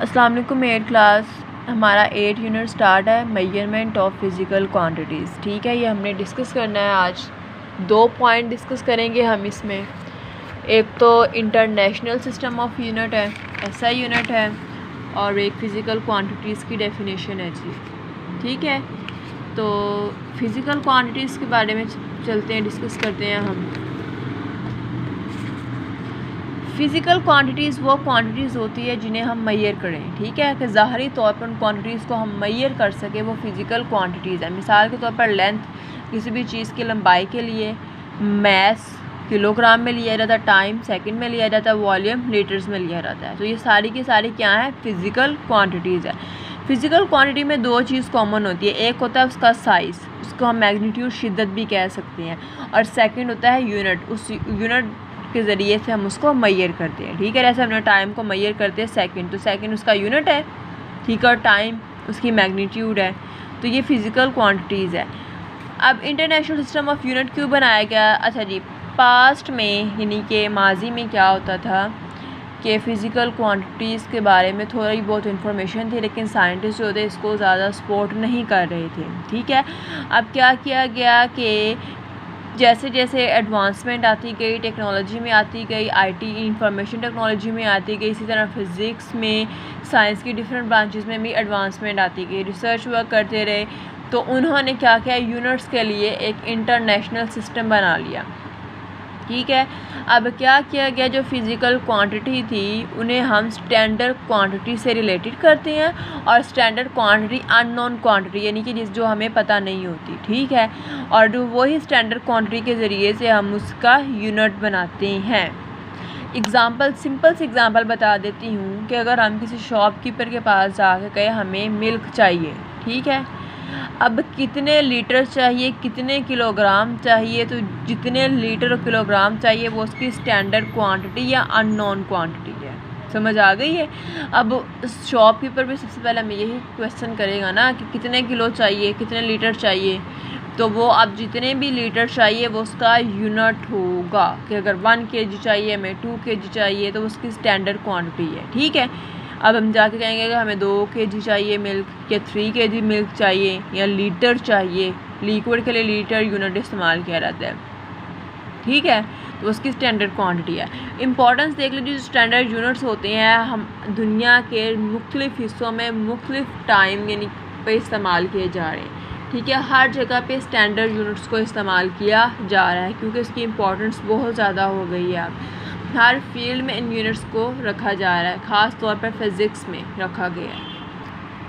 अस्सलाम वालेकुम। 8 क्लास हमारा 8 यूनिट स्टार्ट है, मेजरमेंट ऑफ फिज़िकल क्वांटिटीज़। ठीक है, ये हमने डिस्कस करना है आज। 2 पॉइंट डिस्कस करेंगे हम इसमें। एक तो इंटरनेशनल सिस्टम ऑफ यूनिट है, ऐसा यूनिट है, और एक फ़िज़िकल क्वांटिटीज़ की डेफिनेशन है जी। ठीक है, तो फ़िज़िकल क्वांटिटीज़ के बारे में चलते हैं, डिस्कस करते हैं हम। फ़िज़िकल क्वांटिटीज़ वो क्वांटिटीज़ होती है जिन्हें हम मेजर करें। ठीक है, कि ज़ाहरी तौर पर उन क्वांटिटीज़ को हम मेजर कर सकें, वो फ़िज़िकल क्वांटिटीज़ है। मिसाल के तौर पर लेंथ, किसी भी चीज़ की लंबाई के लिए मैस किलोग्राम में लिया जाता है, टाइम सेकंड में लिया जाता है, वॉल्यूम लीटर्स में लिया जाता है। तो ये सारी की सारी क्या है, फ़िज़िकल क्वांटिटीज़ है। फ़िज़िकल क्वांटिटी में दो चीज़ कॉमन होती है, एक होता है उसका साइज़, उसको हम मैग्नीट्यूड शिद्दत भी कह सकते हैं, और सेकंड होता है यूनिट। उस यूनिट के ज़रिए से हम उसको मेजर करते हैं। ठीक है, जैसे हमने टाइम को मेजर करते हैं सेकंड, तो सेकंड उसका यूनिट है। ठीक है, और टाइम उसकी मैग्नीट्यूड है। तो ये फ़िज़िकल क्वांटिटीज़ है। अब इंटरनेशनल सिस्टम ऑफ यूनिट क्यों बनाया गया? अच्छा जी, पास्ट में यानी कि माजी में क्या होता था कि फ़िज़िकल क्वांटिटीज़ के बारे में थोड़ी बहुत इन्फॉर्मेशन थी, लेकिन साइंटिस्ट जो थे इसको ज़्यादा सपोर्ट नहीं कर रहे थे। ठीक है, अब क्या किया गया कि जैसे जैसे एडवांसमेंट आती गई, टेक्नोलॉजी में आती गई, आईटी इंफॉर्मेशन टेक्नोलॉजी में आती गई, इसी तरह फिज़िक्स में, साइंस की डिफरेंट ब्रांचेस में भी एडवांसमेंट आती गई, रिसर्च वर्क करते रहे, तो उन्होंने क्या किया, यूनिट्स के लिए एक इंटरनेशनल सिस्टम बना लिया। ठीक है, अब क्या किया गया, जो फ़िज़िकल क्वांटिटी थी उन्हें हम स्टैंडर्ड क्वांटिटी से रिलेटेड करते हैं, और स्टैंडर्ड क्वांटिटी अननोन क्वांटिटी यानी कि जो हमें पता नहीं होती। ठीक है, और वही स्टैंडर्ड क्वांटिटी के ज़रिए से हम उसका यूनिट बनाते हैं। एग्ज़ाम्पल, सिंपल से एग्ज़ाम्पल बता देती हूँ कि अगर हम किसी शॉपकीपर के पास जाकर कहें हमें मिल्क चाहिए, ठीक है, अब कितने लीटर चाहिए, कितने किलोग्राम चाहिए, तो जितने लीटर और किलोग्राम चाहिए वो उसकी स्टैंडर्ड क्वांटिटी या अननोन क्वांटिटी है। समझ आ गई है? अब शॉपकीपर भी सबसे पहले हमें यही क्वेश्चन करेगा ना कि कितने किलो चाहिए, कितने लीटर चाहिए, तो वो अब जितने भी लीटर चाहिए वो उसका यूनिट होगा कि अगर 1 kg चाहिए, हमें 2 kg चाहिए, तो उसकी स्टैंडर्ड क्वांटिटी है। ठीक है, अब हम जाके कहेंगे कि हमें 2 kg चाहिए मिल्क, या 3 kg मिल्क चाहिए, या लीटर चाहिए। लिक्विड के लिए लीटर यूनिट इस्तेमाल किया जाता है। ठीक है, तो उसकी स्टैंडर्ड क्वांटिटी है। इंपॉर्टेंस देख लीजिए, जो स्टैंडर्ड यूनिट्स होते हैं हम दुनिया के मुख्तलिफ़ हिस्सों में मुख्तलिफ़ टाइम यानी पे इस्तेमाल किए जा रहे हैं। ठीक है, हर जगह पे स्टैंडर्ड यूनिट्स को इस्तेमाल किया जा रहा है, क्योंकि इसकी इंपॉर्टेंस बहुत ज़्यादा हो गई है। अब हर फील्ड में इन यूनिट्स को रखा जा रहा है, ख़ास तौर पर फिज़िक्स में रखा गया है।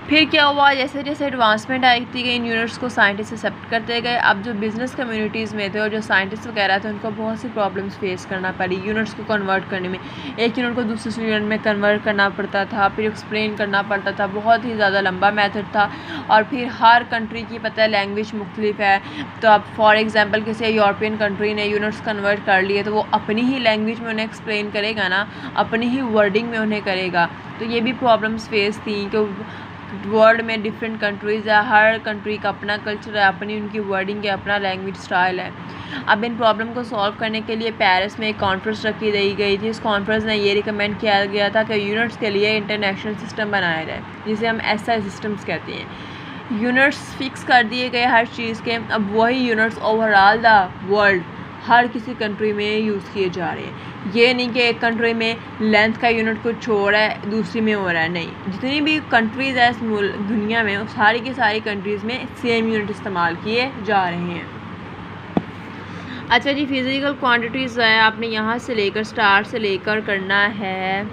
फिर क्या हुआ, जैसे जैसे एडवांसमेंट आती गई, इन यूनिट्स को साइंटिस्ट एक्सेप्ट करते गए। अब जो बिज़नेस कम्युनिटीज़ में थे और जो साइंटिस्ट वगैरह थे, उनको बहुत सी प्रॉब्लम्स फेस करना पड़ी यूनिट्स को कन्वर्ट करने में। एक यूनिट को दूसरे यूनिट में कन्वर्ट करना पड़ता था, फिर एक्सप्लेन करना पड़ता था, बहुत ही ज़्यादा लंबा मेथड था। और फिर हर कंट्री की पता है लैंग्वेज मुख्तलिफ है, तो अब फॉर एग्ज़ाम्पल किसी यूरोपियन कंट्री ने यूनिट्स कन्वर्ट कर लिए, तो वो अपनी ही लैंग्वेज में उन्हें एक्सप्लेन करेगा ना, अपनी ही वर्डिंग में उन्हें करेगा। तो ये भी प्रॉब्लम्स फेस थी कि वर्ल्ड में डिफरेंट कंट्रीज़ है, हर कंट्री का अपना कल्चर है, अपनी उनकी वर्डिंग है, अपना लैंग्वेज स्टाइल है। अब इन प्रॉब्लम को सॉल्व करने के लिए पेरिस में एक कॉन्फ्रेंस रखी गई थी। इस कॉन्फ्रेंस में ये रिकमेंड किया गया था कि यूनिट्स के लिए इंटरनेशनल सिस्टम बनाया जाए, जिसे हम SI सिस्टम्स कहते हैं। यूनिट्स फिक्स कर दिए गए हर चीज़ के। अब वही यूनिट्स ओवरऑल द वर्ल्ड हर किसी कंट्री में यूज़ किए जा रहे हैं। ये नहीं कि एक कंट्री में लेंथ का यूनिट कुछ छोड़ है, दूसरी में हो रहा है, नहीं, जितनी भी कंट्रीज़ है इस दुनिया में, सारी की सारी कंट्रीज़ में सेम यूनिट इस्तेमाल किए जा रहे हैं। अच्छा जी, फिज़िकल क्वांटिटीज़ है, आपने यहाँ से लेकर स्टार्ट से लेकर करना है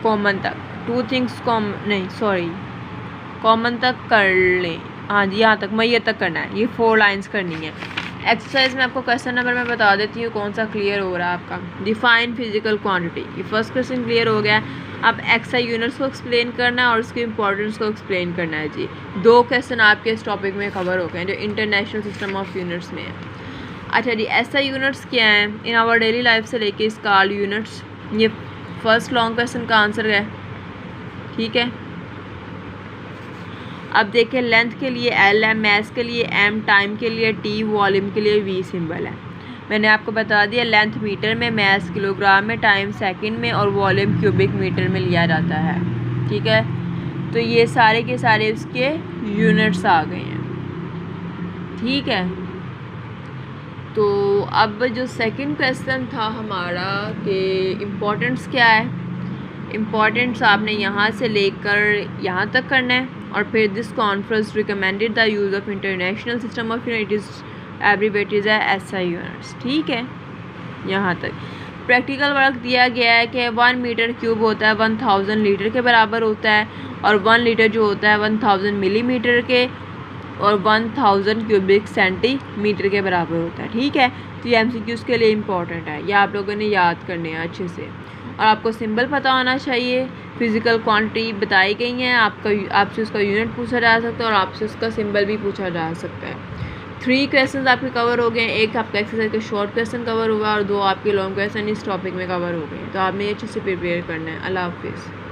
कॉमन तक। 2 थिंग्स कॉमन तक कर लें। हाँ जी, यहाँ तक मैयत तक करना है, ये 4 लाइंस करनी है। एक्सरसाइज में आपको क्वेश्चन नंबर मैं बता देती हूँ कौन सा क्लियर हो रहा है आपका। डिफाइन फिजिकल क्वांटिटी, ये फर्स्ट क्वेश्चन क्लियर हो गया। अब SI यूनिट्स को एक्सप्लेन करना है और उसकी इंपॉर्टेंस को एक्सप्लेन करना है जी। 2 क्वेश्चन आपके इस टॉपिक में कवर हो गए जो इंटरनेशनल सिस्टम ऑफ यूनिट्स में है। अच्छा जी, SI यूनिट्स क्या हैं? इन आवर डेली लाइफ से लेके इस कॉल्ड यूनिट्स, ये फर्स्ट लॉन्ग क्वेश्चन का आंसर है। ठीक है, अब देखिए, लेंथ के लिए L है, मैस के लिए M, टाइम के लिए T, वॉल्यूम के लिए V सिंबल है। मैंने आपको बता दिया लेंथ मीटर में, मैस किलोग्राम में, टाइम सेकंड में और वॉल्यूम क्यूबिक मीटर में लिया जाता है। ठीक है, तो ये सारे के सारे उसके यूनिट्स आ गए हैं। ठीक है, तो अब जो सेकंड क्वेश्चन था हमारा कि इम्पोर्टेंस क्या है। इम्पोर्टेंस आपने यहाँ से लेकर यहाँ तक करना है और फिर this conference recommended the use of international system of unit is abbreviated as SI units. ठीक है, यहाँ तक। प्रैक्टिकल वर्क दिया गया है कि 1 मीटर क्यूब होता है 1000 लीटर के बराबर होता है और 1 लीटर जो होता है 1000 मिलीमीटर के और 1000 क्यूबिक सेंटीमीटर के बराबर होता है। ठीक है, तो ये MCQs के लिए इम्पॉर्टेंट है, ये आप लोगों ने याद करने हैं अच्छे से। और आपको सिंबल पता होना चाहिए। फिज़िकल क्वांटिटी बताई गई हैं, आपसे उसका यूनिट पूछा जा सकता है और आपसे उसका सिंबल भी पूछा जा सकता है। 3 क्वेश्चन आपके कवर हो गए, एक आपका एक्सरसाइज के शॉर्ट क्वेश्चन कवर हुआ और 2 आपके लॉन्ग क्वेश्चन इस टॉपिक में कवर हो गए। तो आपने ये अच्छे से प्रिपेयर करना है। अल्लाह हाफिज़।